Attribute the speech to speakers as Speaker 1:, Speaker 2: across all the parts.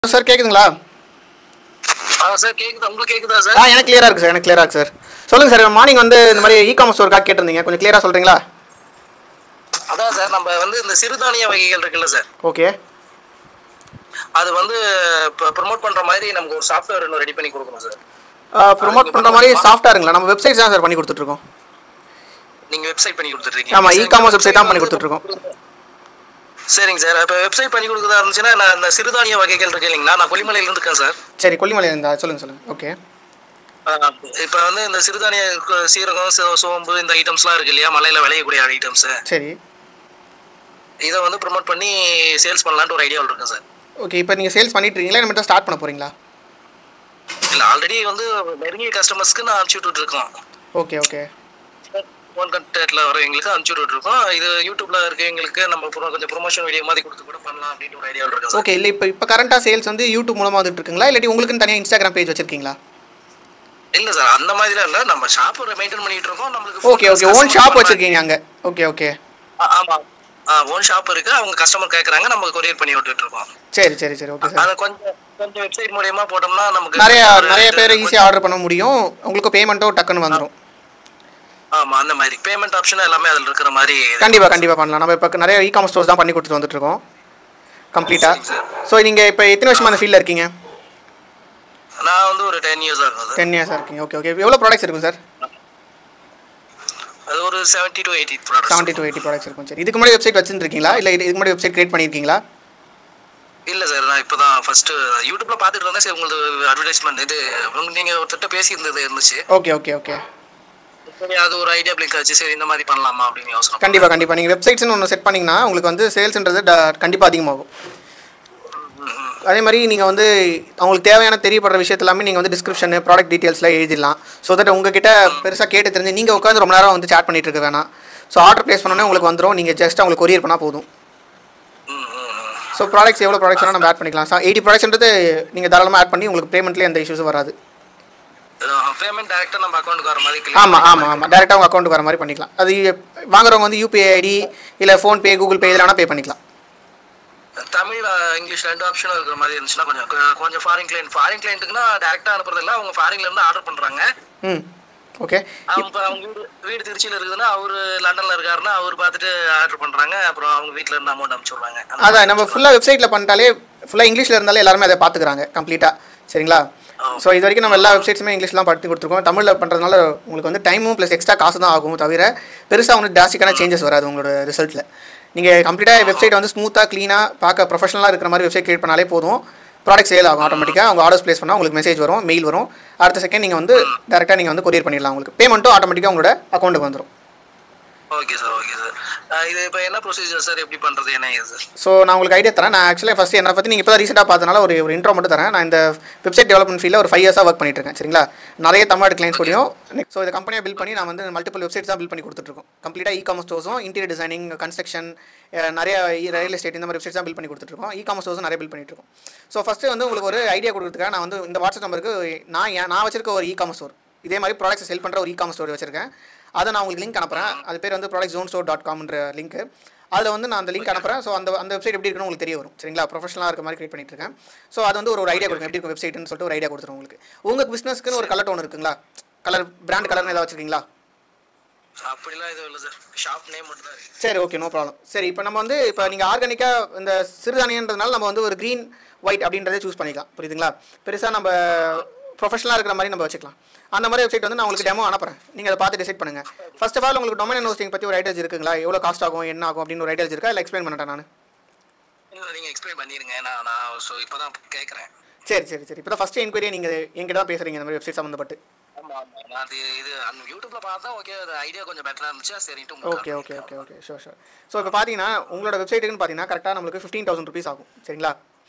Speaker 1: Sir கேக்குதுங்களா?
Speaker 2: Sir கேக்குதா? உங்களுக்கு கேக்குதா சார்?
Speaker 1: எனக்கு கிளியரா இருக்கு சார். எனக்கு கிளியரா இருக்கு சார். சொல்லுங்க சார். மார்னிங் வந்து இந்த மாதிரி இ-காமர்ஸ் ஒர்க்காக கேட்டிருந்தீங்க. கொஞ்சம் கிளியரா சொல்றீங்களா?
Speaker 2: அதான் சார், நம்ம வந்து இந்த சிறுதானிய வகைகள் இருக்குல்ல சார்,
Speaker 1: ஓகே.
Speaker 2: அது வந்து ப்ரொமோட் பண்ற மாதிரி நமக்கு ஒரு சாஃப்ட்வேர் இன்னும் ரெடி பண்ணி கொடுக்கணும் சார்.
Speaker 1: ப்ரொமோட் பண்ற மாதிரி சாஃப்ட்வேருங்களா? நம்ம வெப்சைட் தான் சார் பண்ணி கொடுத்துட்டு இருக்கோம்.
Speaker 2: நீங்க வெப்சைட் பண்ணி கொடுத்துட்டு இருக்கீங்க?
Speaker 1: ஆமா, இ-காமர்ஸ் வெப்சைட் தான் பண்ணி கொடுத்துட்டு இருக்கோம்.
Speaker 2: சரிங்க சார். இப்போ வெப்சைட் பண்ணி கொடுக்குறதா இருந்துச்சுன்னா நான் இந்த சிறுதானிய வகைகள் இருக்கு இல்லைங்களா, நான் கொல்லிமலையில இருக்கேன் சார்.
Speaker 1: சரி, கொல்லிமலையில இருந்தா சொல்லுங்க. ஓகே.
Speaker 2: இப்போ வந்து இந்த சிறுதானிய சீரகம், சோம்பு, இந்த ஐட்டம்ஸ்லாம் இருக்கு இல்லையா, மலையில விளையக்கூடிய ஐட்டம்ஸ்.
Speaker 1: சரி.
Speaker 2: இதை வந்து ப்ரொமோட் பண்ணி சேல்ஸ் பண்ணலான்ட்டு ஒரு ஐடியாவில் இருக்கேன் சார்.
Speaker 1: ஓகே. இப்போ நீங்கள் சேல்ஸ் பண்ணிட்டு இருக்கீங்களா, இனிமேல் ஸ்டார்ட் பண்ண போறீங்களா?
Speaker 2: இல்லை, ஆல்ரெடி வந்து நெருங்கிய கஸ்டமர்ஸ்க்கு நான் அனுப்பிச்சு விட்டுட்டு இருக்கோம்.
Speaker 1: Okay okay.
Speaker 2: ஃபோன் கான்டாக்ட்ல வர எங்களுக்கு அனுப்பிச்சு விட்டுட்டு இருக்கோம். இது யூடியூப்ல இருக்க எங்களுக்கு நம்ம கொஞ்சம் ப்ரொமோஷன் வீடியோ மாதிரி கொடுத்து கூட பண்ணலாம் அப்படின்ற ஒரு ஐடியாவில் இருக்கு.
Speaker 1: ஓகே. இல்லை, இப்போ கரண்டாக சேல்ஸ் வந்து யூடியூப் மூலமாக வந்துட்டு இருக்குங்களா, இல்லாட்டி உங்களுக்குன்னு தனியாக இன்ஸ்டாகிராம் பேஜ் வச்சிருக்கீங்களா?
Speaker 2: இல்லை சார், அந்த மாதிரிலாம் இல்லை. நம்ம ஷாப் மெயின்டைன் பண்ணிட்டு இருக்கோம். நம்மளுக்கு
Speaker 1: ஓகே ஓகே. ஓன் ஷாப் வச்சிருக்கீங்க அங்கே? Okay okay.
Speaker 2: ஆமாம், ஓன் ஷாப் இருக்கு. அவங்க கஸ்டமர் கேட்குறாங்க, நம்ம கொரியர் பண்ணி விட்டுட்டு இருக்கோம்.
Speaker 1: சரி சரி சரி. Okay sir.
Speaker 2: அதை கொஞ்சம் வெப்சைட் மூலமா போட்டோம்னா நமக்கு
Speaker 1: நிறைய பேர் ஈஸியாக ஆர்டர் பண்ண முடியும். உங்களுக்கு பேமெண்ட்டும் டக்குன்னு வந்துடும்.
Speaker 2: ஆமாம், அந்த மாதிரி பேமெண்ட் ஆப்ஷன் எல்லாமே அதில் இருக்கிற மாதிரி.
Speaker 1: கண்டிப்பாக பண்ணலாம். நம்ம இப்போ நிறைய இ-காமர்ஸ் ஸ்டோர்ஸ் தான் பண்ணி கொடுத்துட்டு வந்துட்டு இருக்கோம் கம்ப்ளீட்டாக. ஸோ நீங்கள் இப்போ எத்தனை வருஷமா அந்த ஃபீல்டில் இருக்கீங்க?
Speaker 2: நான் வந்து ஒரு 10 இயர்ஸாக இருக்கும்.
Speaker 1: 10 இயர்ஸாக இருக்கீங்க. Okay okay. எவ்வளோ ப்ராடக்ட்ஸ் இருக்கும் சார்?
Speaker 2: அது ஒரு 70 to 80 ப்ராடக்ட்ஸ்.
Speaker 1: 70 to 80 ப்ராடக்ட்ஸ் இருக்கும். சரி. இதுக்கு முன்னாடி வெப்சைட் வச்சுருக்கீங்களா, இல்லை இதுக்கு முன்னாடி வெப்சைட் கிரியேட் பண்ணியிருக்கீங்களா?
Speaker 2: இல்லை சார், நான் இப்போ தான் ஃபர்ஸ்ட் யூடியூப்ல பார்த்துட்டு இருந்தேன். சரி, உங்களுக்கு அட்வர்டைஸ்மெண்ட் இது நீங்கள் ஒருத்தட்ட பேசியிருந்தது இருந்துச்சு.
Speaker 1: Okay okay okay.
Speaker 2: சரி, அது ஒரு ஐடியா பிளிக் ஆச்சு. சரி, இந்த மாதிரி பண்ணலாமா அப்படின்னு யோசனை.
Speaker 1: கண்டிப்பாக நீங்கள் வெப்சைட்ஸ்னு ஒன்று செட் பண்ணிங்கன்னா உங்களுக்கு வந்து சேல்ஸ்ன்றது கண்டிப்பாக அதிகமாகும். அதே மாதிரி நீங்கள் வந்து அவங்களுக்கு தேவையான தெரியப்படுற விஷயத்து எல்லாமே நீங்கள் வந்து டிஸ்கிரிப்ஷனு, ப்ராடக்ட் டீட்டெயில்ஸ்லாம் எழுதிடலாம். ஸோ தட் உங்ககிட்ட பெருசாக கேட்டு தெரிஞ்சு நீங்கள் உட்காந்து ரொம்ப நேரம் வந்து சேட் பண்ணிட்டு இருக்க வேணாம். ஸோ ஆர்டர் ப்ளேஸ் பண்ணோன்னே உங்களுக்கு வந்துடும். நீங்கள் ஜஸ்ட் அவங்களுக்கு கொரியர் பண்ணால் போதும். ஸோ ப்ராடக்ட்ஸ் எவ்வளோ ப்ராடக்ட்ஸ் வேணால் நம்ம ஆட் பண்ணிக்கலாம். 80 ப்ராடக்ட்ஸ்ன்றது நீங்கள் தாராளமாக ஆட் பண்ணி உங்களுக்கு பேமெண்ட்லேயே எந்த இஷ்யூஸும் வராது.
Speaker 2: பேமெண்ட் டைரக்டா நம்ம அக்கவுண்ட்க்கு வர மாதிரி.
Speaker 1: ஆமாம் டேரெக்டாக உங்கள் அக்கௌண்ட்டுக்கு வர மாதிரி பண்ணிக்கலாம். அது வாங்குறவங்க வந்து யூபிஐ ஐடி இல்லை ஃபோன்பே, கூகுள் பே இதில் வேணால் பே பண்ணிக்கலாம்.
Speaker 2: தமிழ், இங்கிலீஷ் 2 ஆப்ஷனும் இருக்கிற மாதிரி இருந்துச்சுன்னா கொஞ்சம் ஃபாரின் கிளைண்ட்டுக்குன்னா டேரெக்டாக அனுப்புறதில்ல. அவங்க ஃபாரின்ல இருந்து ஆர்டர் பண்ணுறாங்க.
Speaker 1: ஓகே.
Speaker 2: அவங்க வீடு திருச்சியில் இருக்குதுன்னா அவர் லண்டனில் இருக்காருன்னா அவர் பார்த்துட்டு ஆர்டர் பண்ணுறாங்க. அப்புறம் அவங்க வீட்டில் இருந்து அமௌண்ட் அனுப்பிச்சுடுறாங்க.
Speaker 1: அதான் நம்ம ஃபுல்லாக வெப்சைட்டில் பண்ணிட்டாலே ஃபுல்லாக இங்கிலீஷில் இருந்தாலே எல்லாருமே அதை பார்த்துக்கிறாங்க கம்ப்ளீட்டாக. சரிங்களா? ஸோ இது வரைக்கும் நம்ம எல்லா வெப்சைட்ஸுமே இங்கிலீஷ்லாம் படுத்தி கொடுத்துருக்கோம். தமிழில் பண்ணுறதுனால உங்களுக்கு வந்து டைமும் ப்ளஸ் எக்ஸ்ட்ரா காசு தான் ஆகும், தவிர பெருசாக ஒன்று ஜாஸ்திக்கான சேஞ்சஸ் வராது உங்களோட ரிசல்ட்டில். நீங்கள் கம்ப்ளீட்டாக வெப்சைட் வந்து ஸ்மூத்தாக க்ளீனாக பார்க்க ப்ரொஃபஷனலாக இருக்கிற மாதிரி வெப்சைட் கிரியேட் பண்ணாலே போதும். ப்ராடக்ட் சேல் ஆகும் ஆட்டோமேட்டிக்காக. அவங்க ஆர்டர்ஸ் ப்ளேஸ் பண்ணால் உங்களுக்கு மெசேஜ் வரும், மெயில் வரும். அடுத்த செகண்ட் நீங்கள் வந்து டேரெக்டாக நீங்கள் வந்து கொரியர் பண்ணிடலாம். உங்களுக்கு பேமெண்ட்டும் ஆட்டோமேட்டிக்காக உங்களோட அக்கௌண்ட்டுக்கு வந்துடும்.
Speaker 2: Okay sir. இது இப்போ என்ன ப்ரொசீஜர் சார், எப்படி பண்ணுறது, என்ன சார்?
Speaker 1: ஸோ நான் உங்களுக்கு ஐடியா தரேன். நான் ஆக்சுவலாக ஃபஸ்ட்டு என்னை பற்றி நீங்கள் இப்போ தான் ரீசெண்டாக பார்த்தனால ஒரு இன்ட்ரோ மட்டும் தரேன். நான் இந்த வெப்சைட் டெவலப்மெண்ட் ஃபீல்டில் ஒரு 5 இயர்ஸாக ஒர்க் பண்ணிட்டு இருக்கேன். சரிங்களா? நிறைய தமிழ்நாடு கிளைண்ட்ஸ் கூடயும். ஸோ இந்த கம்பெனியை பில்ட் பண்ணி நான் வந்து மல்டிபிள் வெப்சைட்ஸ் தான் பில்ட் பண்ணி கொடுத்துட்ருக்கோம். கம்ப்ளீட்டாக இ-காமர்ஸ் ஸ்டோர்ஸும், இன்டீரியர் டிசைனிங், கன்ஸ்ட்ரக்ஷன், நிறைய ரியல் எஸ்டேட் இந்த மாதிரி வெப்சைட்ஸ் தான் பில்ட் பண்ணி கொடுத்துட்ருக்கோம். இ-காமர்ஸ் ஸ்டோர்ஸும் நிறைய பில்ட் பண்ணிட்டு இருக்கோம். ஸோ ஃபஸ்ட்டு வந்து உங்களுக்கு ஒரு ஐடியா கொடுக்குறதுக்காக நான் வந்து இந்த வாட்ஸ்அப் நம்பருக்கு நான் வச்சிருக்க ஒரு இ-காமர்ஸ் ஸ்டோர், இதே மாதிரி ப்ராடக்ட்ஸ் செல் பண்ணுற ஒரு இ-காமர்ஸ் ஸ்டோர் வச்சிருக்கேன். அதை நான் உங்களுக்கு லிங்க் அனுப்புகிறேன். அது பேர் வந்து productzonestore.comன்ற லிங்க். அதில் வந்து நான் அந்த லிங்க் அனுப்புகிறேன். ஸோ அந்த வெப்சைட் எப்படி இருக்குன்னு உங்களுக்கு தெரிய வரும். சரிங்களா? ப்ரொஃபஷனலாக இருக்க மாதிரி கிரியேட் பண்ணிட்டு இருக்கேன். ஸோ அது வந்து ஒரு ஐடியா கொடுக்கும், எப்படி இருக்கும் வெப்சைட்னு சொல்லிட்டு ஒரு ஐடியா கொடுத்துரும் உங்களுக்கு. உங்கள் பிஸ்னஸ்க்குன்னு ஒரு கலர் டோன் இருக்குங்களா? கலர் பிராண்ட் கலர்னு ஏதாவது வச்சிருக்கீங்களா?
Speaker 2: அப்படிலாம் எதுவும் இல்லை சார், ஷாப் நேம் மட்டும் தான் இருக்குது.
Speaker 1: சரி, ஓகே, நோ ப்ராப்ளம். சரி, இப்போ நம்ம வந்து இப்போ நீங்கள் ஆர்கானிக்காக இந்த சிறுதானியன்றதுனால நம்ம வந்து ஒரு க்ரீன் ஒயிட் அப்படின்றதே சூஸ் பண்ணிக்கலாம். புரியுதுங்களா? பெருசாக நம்ம ப்ரொஃபஷனலாக இருக்கிற மாதிரி நம்ம வச்சுக்கலாம். அந்த மாதிரி வெப்சைட் வந்து நான் உங்களுக்கு டெமோ அனுப்புறேன். நீங்கள் அதை பார்த்து டிசைட் பண்ணுங்கள். ஃபர்ஸ்ட் ஆஃப் ஆல் உங்களுக்கு டொமைன் ஹோஸ்டிங் பற்றி ஒரு ஐடியாஸ் இருக்குங்களா? எவ்வளோ காஸ்ட் ஆகும், என்ன ஆகும் அப்படின்னு ஒரு ஐடியாஸ் இருக்கா? இல்லை எக்ஸ்பிளைன் பண்ணிட்டேன் நான்?
Speaker 2: இல்லை, நீங்கள் எக்ஸ்பிளைன் பண்ணிடுங்க. நான் ஸோ இப்போ தான் கேட்குறேன்.
Speaker 1: சரி. இப்போ தான் ஃபஸ்ட்டு என்கொயரியை நீங்கள் என்கிட்ட தான் பேசுகிறீங்க இந்த மாதிரி வெப்சைட் சம்மந்தப்பட்டு.
Speaker 2: ஆமாம், நான் இது யூடியூப்ல பார்த்தா ஓகே, அது ஐடியா கொஞ்சம் பெட்டராக இருந்துச்சு. சரிட்டு
Speaker 1: ஓகே. ஷோர். ஸோ இப்போ பார்த்தீங்கன்னா உங்களோட வெப்சைட்டுக்குன்னு பார்த்தீங்கன்னா கரெக்டாக நம்மளுக்கு 15,000 rupees ஆகும். சரிங்களா?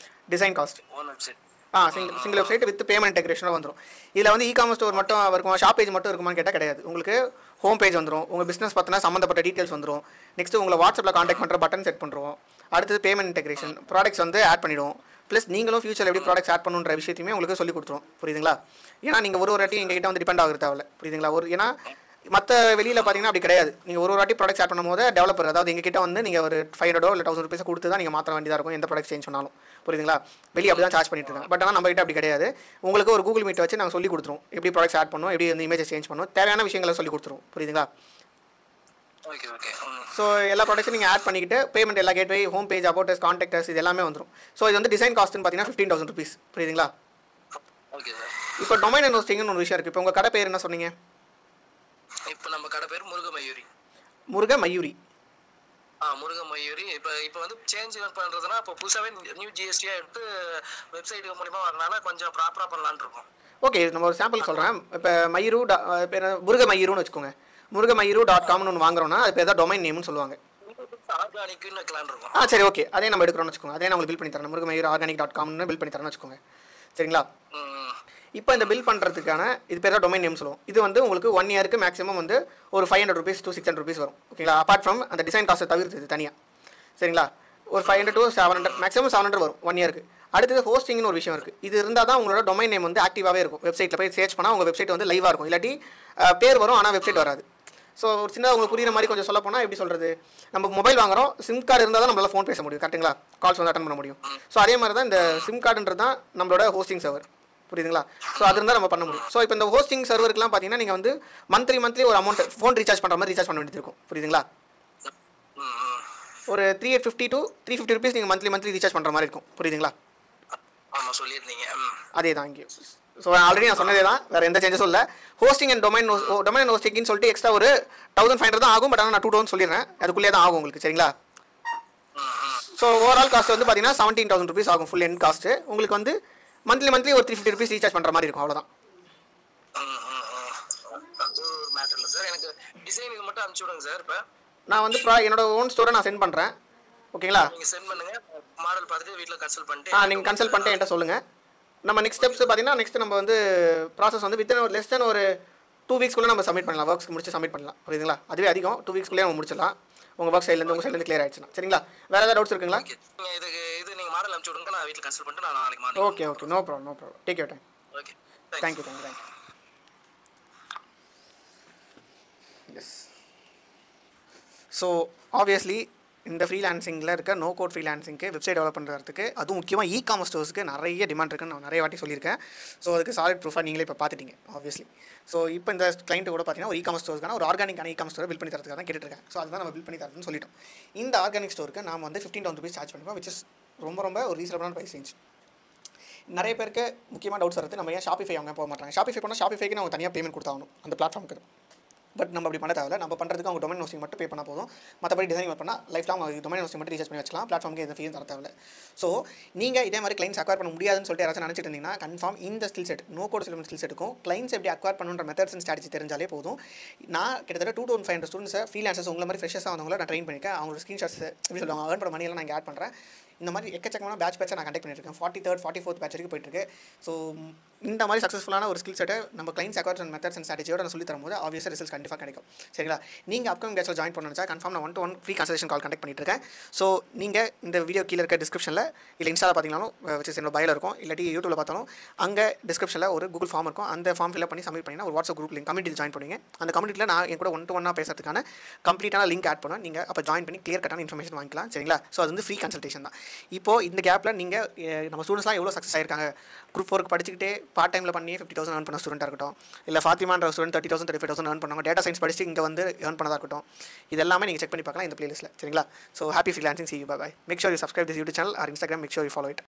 Speaker 1: Design cost.
Speaker 2: Own website.
Speaker 1: Single website with payment இன்டெகிரேஷனாக வந்துடும். இதில் வந்து இ-காமர்ஸ் ஸ்டோர் மட்டும் இருக்குமா, ஷாப் பேஜ் மட்டும் இருக்குமான்னு கேட்டால் கிடையாது. உங்களுக்கு ஹோம் பேஜ் வந்துடும், உங்கள் பிஸ்னஸ் பார்த்தீங்கன்னா சம்மந்தப்பட்ட டீட்டெயில்ஸ் வந்துடும். நெக்ஸ்ட்டு உங்களை வாட்ஸ்அப்பில் காண்டாக்ட் பண்ணுற பட்டன் செட் பண்ணுறோம். அடுத்தது பேமெண்ட் இன்டெகிரேஷன், ப்ராடக்ட்ஸ் வந்து ஆட் பண்ணிவிடுவோம். ப்ளஸ் நீங்களும் ஃபியூச்சர் எப்படி ப்ராடக்ட்ஸ் ஆட் பண்ணுன்ற விஷயத்தையுமே உங்களுக்கு சொல்லி கொடுத்துருவோம். புரியுதுங்களா? ஏன்னா நீங்கள் ஒரு வாட்டி எங்ககிட்ட வந்து டிபெண்ட் ஆகுறது தேவையில்ல. புரியுதுங்களா? ஏன்னா மற்ற வெளியில் பார்த்தீங்கன்னா அப்படி கிடையாது. நீங்கள் ஒரு வாட்டி ப்ராடக்ட் ஸ்டார்ட் பண்ணும்போது டெவலப்பர், அதாவது எங்ககிட்ட வந்து நீங்கள் ஒரு 500 இல்லை 1000 rupees கொடுத்து தான் நீங்கள் மாற்ற வேண்டியதாக இருக்கும் எந்த ப்ராடக்ட் சேஞ்ச் பண்ணாலும். புரியுதுங்களா? வெளியே அப்படி தான் சார்ஜ் பண்ணிட்டு இருக்காங்க. பட் ஆனால் நம்ம கிட்ட அப்படி கிடையாது. உங்களுக்கு ஒரு கூகுள் மீட் வச்சு நாங்கள் சொல்லி கொடுத்துருவோம் எப்படி ப்ராடக்ட் ஆட் பண்ணணும், எப்படி வந்து இமேஜை சேஞ்ச் பண்ணணும், தேவையான விஷயங்களை சொல்லி கொடுத்துருவோம். புரியுதுங்களா? ஸோ எல்லா ப்ராடக்ட்ஸும் நீங்கள் ஆட் பண்ணிக்கிட்டு பேமெண்ட் எல்லா கேட்வே, ஹோம் பேஜ், அபவுட்டஸ், கான்டாக்டர்ஸ் இது எல்லாமே வந்துடும். ஸோ இது வந்து டிசைன் காஸ்ட்னு பார்த்தீங்கன்னா 15,000 rupees. புரியுதுங்களா? இப்போ டொமைன் அண்ட் ஹோஸ்டிங்னு ஒரு விஷயம் இருக்குது. இப்போ உங்கள் கடை பேர் என்ன சொன்னீங்க?
Speaker 2: இப்போ நம்ம கடை பேர் முருகமயூரி.
Speaker 1: முருகமயூரி.
Speaker 2: முருகமயூரி. இப்போ வந்து சேஞ்ச் பண்ணுறதுனா இப்போ புதுசாகவே நியூ ஜிஎஸ்டியாக எடுத்து வெப்சைட் மூலிமா வரனால கொஞ்சம் ப்ராப்பராக பண்ணலான்னு இருக்கோம்.
Speaker 1: ஓகே, நம்ம ஒரு சாம்பிள் சொல்கிறேன். இப்போ மயூரு முருகமயூருன்னு வச்சுக்கோங்க. முருகமயூரு.comனு ஒன்று வாங்குறோம்னா அது பேர் தான் டொமைன் நேம்னு சொல்லுவாங்க.
Speaker 2: ஆர்கானிக்னு வைக்கலான்னு இருக்கோம்.
Speaker 1: சரி, ஓகே, அதே நம்ம எடுக்கிறோம்னு வச்சுக்கோங்க. அதே நான் உங்களுக்கு பில் பண்ணி தரேன். முருகமயூர் ஆர்கானிக்.comனு பில் பண்ணி தரேன்னு வச்சுக்கோங்க. சரிங்களா? இப்போ இந்த பில் பண்ணுறதுக்கான இது பேர் தான் டொமைன் நேம் சொல்லுவோம். இது வந்து உங்களுக்கு 1 இயருக்கு மேக்ஸிமம் வந்து ஒரு 500 rupees to 600 rupees வரும். ஓகேங்களா? அப்பார்ட் ஃப்ரம் அந்த டிசைன் காஸ்ட்டை தவிர்த்து தனியாக. சரிங்களா? ஒரு 500 to 700, மேக்ஸிமம் 700 வரும் 1 இயருக்கு. அடுத்தது ஹோஸ்டிங்னு ஒரு விஷயம் இருக்குது. இது இருந்தால் தான் உங்களோட டொமைன் நேம் வந்து ஆக்டிவாகவே இருக்கும். வெப்சைட்டில் போய் சர்ச் பண்ணால் உங்கள் வெப்சைட் வந்து லைவாக இருக்கும். இல்லாட்டி பேர் வரும் ஆனால் வெப்சைட் வராது. ஸோ ஒரு சின்னதாக உங்களுக்கு புரியுற மாதிரி கொஞ்சம் சொல்ல போனால் எப்படி சொல்கிறது, நம்ம மொபைல் வாங்குறோம், சிம் கார்டு இருந்தால் தான் நம்மளால் ஃபோன் பேச முடியும். கரெக்டுங்களா? கால்ஸ் வந்து அட்டன் பண்ண முடியும். ஸோ அதே மாதிரி தான் இந்த சிம் கார்டுன்றது தான் நம்மளோட ஹோஸ்டிங் சர்வர். புரியுதுங்களா? ஸோ அது இருந்தால் நம்ம பண்ண முடியும். ஸோ இப்போ இந்த ஹோஸ்டிங் சர்வருக்குலாம் பார்த்தீங்கன்னா நீங்கள் வந்து மந்த்லி ஒரு அமௌண்ட் ஃபோன் ரீசார்ஜ் பண்ணுற மாதிரி ரீசார்ஜ் பண்ண வேண்டியது இருக்கும். புரியுதுங்களா? ஒரு 350 to 350 rupees நீங்கள் மந்த்லி ரீசார்ஜ் பண்ணுற மாதிரி இருக்கும். புரியுதுங்களா? அதே தான் இங்கே. ஸோ ஆல்ரெடி நான் சொன்னதே தான், வேறு எந்த சேஞ்சஸும் இல்லை. ஹோஸ்டிங் அண்ட் டொமைன் ஹோஸ்டிங்னு சொல்லிட்டு எக்ஸ்ட்ரா ஒரு 1500 தான் ஆகும். பட் ஆனால் நான் 2000 சொல்லிடுறேன், அதுக்குள்ளே தான் ஆகும் உங்களுக்கு. சரிங்களா? ஸோ ஓவரால் காஸ்ட் வந்து பார்த்தீங்கன்னா 17,000 rupees ஆகும். ஃபுல் எண்ட் காஸ்ட்டு உங்களுக்கு வந்து மந்த்லி ஒரு 350 rupees ரீசார்ஜ் பண்ணுற மாதிரி இருக்கும். அவ்வளோதான். நான் வந்து என்னோட ஓன் ஸ்டோரை நான் சென்ட் பண்ணுறேன். ஓகேங்களா? நீங்கள் கன்சல்ட் பண்ணிட்டு என்கிட்ட சொல்லுங்கள். நம்ம நெக்ஸ்ட் ஸ்டெப்ஸ் பார்த்தீங்கன்னா நெக்ஸ்ட் நம்ம வந்து ப்ராசஸ் வந்து வித்தின் ஒரு லெஸ் தென் ஒரு 2 weeksக்குள்ளே நம்ம சப்மிட் பண்ணலாம். ஒர்க்ஸ் முடிச்சு சப்மிட் பண்ணலாம். புரியுதுங்களா? அதுவே அதிகம். 2 weeksக்குள்ளே நம்ம முடிச்சிடலாம். உங்கள் ஒர்க் சைட்லேருந்து உங்கள் சைட்லேருந்து கிளியர் ஆயிடுச்சுன்னா. சரிங்களா? வேறு ஏதாவது டவுட்ஸ் இருக்குங்களா? Okay, no problem. Take your time. Thank you. Yes. So obviously இந்த ஃப்ரீலான்சிங்கில் இருக்க நோ கோட் ஃப்ரீலான்சிங்க்கு வெப்சைட் டெவலப் பண்ணுறதுக்கு அதுவும் முக்கியமாக இ-காமர்ஸ் ஸ்டோர்ஸ்க்கு நிறைய டிமாண்ட் இருக்குன்னு நான் நிறைய வாட்டி சொல்லியிருக்கேன். ஸோ அதுக்கு சாலிட் ப்ரூஃபாக நீங்களே இப்போ பார்த்துட்டீங்க ஆப்வியஸ்லி. ஸோ இப்போ இந்த கிளைண்ட்டு கூட பார்த்தீங்கன்னா ஒரு இ-காமர்ஸ் ஸ்டோர்ஸ்க்கான ஒரு ஆர்கானிக்கான இ-காமர்ஸ் ஸ்டோரை பில் பண்ணி தரதுக்காக தான் கேட்டுருக்கேன். ஸோ அதுதான் நம்ம பில் பண்ணி தரதுன்னு சொல்லிட்டோம். இந்த ஆர்கானிக் ஸ்டோருக்கு நாம் வந்து 15,000 rupees சார்ஜ் பண்ணிப்போம், விச் இஸ் ரொம்ப ஒரு ரீசனபிளான ப்ரைஸ் ரேஞ்ச். நிறைய பேருக்கு முக்கியமாக டவுட்ஸ் வருது, நம்ம ஏன் ஷாப்பிஃபை அவங்க போக மாட்டாங்க. ஷாப்பிஃபை பண்ணால் ஷாப்பிஃபைக்கு நம்ம தனியாக பேமெண்ட் கொடுத்தாகணும் அந்த பிளாட்ஃபார்முக்கு. பட் நம்ம அப்படி பண்ண தேவையில்ல. நம்ம பண்ணுறதுக்கு அவங்க டொமைன் ஹோஸ்டிங் மட்டும் பே பண்ணால் போதும். மற்றபடி டிசைன் ஒர்க் பண்ணால் லைஃப் லாங் டொமைன் ஹோஸ்டிங் மட்டும் ரீசார்ஜ் பண்ணி வச்சுக்கலாம். பிளாட்ஃபார்முக்கு எந்த ஃபீஸும் தர தேவையில்ல. ஸோ நீங்கள் இதே மாதிரி கிளைண்ட்ஸ் அக்வயர் பண்ண முடியாதுன்னு சொல்லிட்டு யாராச்சும் நினச்சிட்டு இருந்தீங்கன்னா கன்ஃபார்ம் இந்த skill set no code skill செட்டுக்கும் கிளைண்ட்ஸ் எப்படி அக்வயர் பண்ணுற மெத்தட்ஸ் அண்ட் ஸ்ட்ராட்டஜி தெரிஞ்சாலே போதும். நான் கிட்டத்தட்ட 2500 ஸ்டூடெண்ட்ஸை ஃப்ரீலான்சர்ஸ் உங்களை மாதிரி ஃப்ரெஷர்ஸாக வந்தவங்களை நான் ட்ரெயின் பண்ணியிருக்கேன். அவங்களோட ஸ்க்ரீன்ஷாட்ஸ் எப்படி சொல்லுவாங்க ஏர்ன் பண்ண மணியெல்லாம் நான் இங்கே ஆட் பண்ணுறேன். இந்த மாதிரி எக்கச்சக்கமான பேட்சை நான் கண்டக்ட் பண்ணியிருக்கேன். 43rd 44th பேட்ச் வரைக்கும் போயிட்டுருக்கு. ஸோ இந்த மாதிரி சக்ஸஸ்ஃபுல்லான ஒரு ஸ்கில் செட்டை நம்ம கிளைண்ட்ஸ் அக்வயர் மெத்தட்ஸ் அண்ட் ஸ்ட்ராட்டஜியோட நான் சொல்லி தரும்போது ஆப்வியஸாக ரிசல்ட்ஸ் கண்டிப்பாக கிடைக்கும். சரிங்களா? நீங்கள் அப்கமிங் பேட்சில் ஜாயின் பண்ணணும்னா கன்ஃபார்ம் நான் 1-to-1 ஃப்ரீ கன்சல்டேஷன் கால் கண்டக்ட் பண்ணிட்டு இருக்கேன். ஸோ நீங்கள் இந்த வீடியோ கீழே இருக்க டிஸ்கிரிப்ஷனில் இல்லை இன்ஸ்டாவில் பார்த்தீங்கன்னாலும் வச்சு என்னோட பயோல இருக்கும், இல்லாட்டி யூடியூப்ல பார்த்தாலும் அங்கே டிஸ்கிரிப்ஷனில் ஒரு கூகுள் ஃபார்ம் இருக்கும். அந்த ஃபார்ம் ஃபில் பண்ணி சப்மிட் பண்ணினா ஒரு வாட்ஸ்அப் குரூப் லிங்க் கம்யூனிட்டியில் ஜாயின் பண்ணுவீங்க. அந்த கம்யூனிட்டியில் நான் என் கூட 1-to-1 பேசுறதுக்கான கம்ப்ளீட்டான லிங்க் ஆட் பண்ணுவேன். நீங்கள் அப்போ ஜாயின் பண்ணி கிளியர் கட்டான இன்ஃபர்மேஷன் வாங்கிக்கலாம். சரிங்களா? ஸோ அது வந்து ஃப்ரீ கன்சல்டேஷன் தான். இப்போது இந்த கேப்பில் நீங்கள் நம்ம ஸ்டூடெண்ட்ஸ்லாம் எவ்வளோ சக்ஸஸ் ஆயிருக்காங்க. குரூப் 4 படிச்சுக்கிட்டே பார்ட் டைமில் பண்ணி 50,000 earn பண்ண ஸ்டூடெண்ட்டாக இருக்கட்டும், இல்லை ஃபாத்திமான்ற ஸ்டூடெண்ட் 30,000 35,000 earn பண்ணாங்க. டேட்டா சயின்ஸ் படிச்சு இங்கே வந்து earn பண்ணதாக இருக்கட்டும். இது எல்லாமே நீங்கள் செக் பண்ணி பார்க்கலாம் இந்த பிளேலிஸ்ட்டில். சரிங்களா? So happy freelancing. See you. Bye. Make sure you subscribe this YouTube channel or Instagram. Make sure you follow it.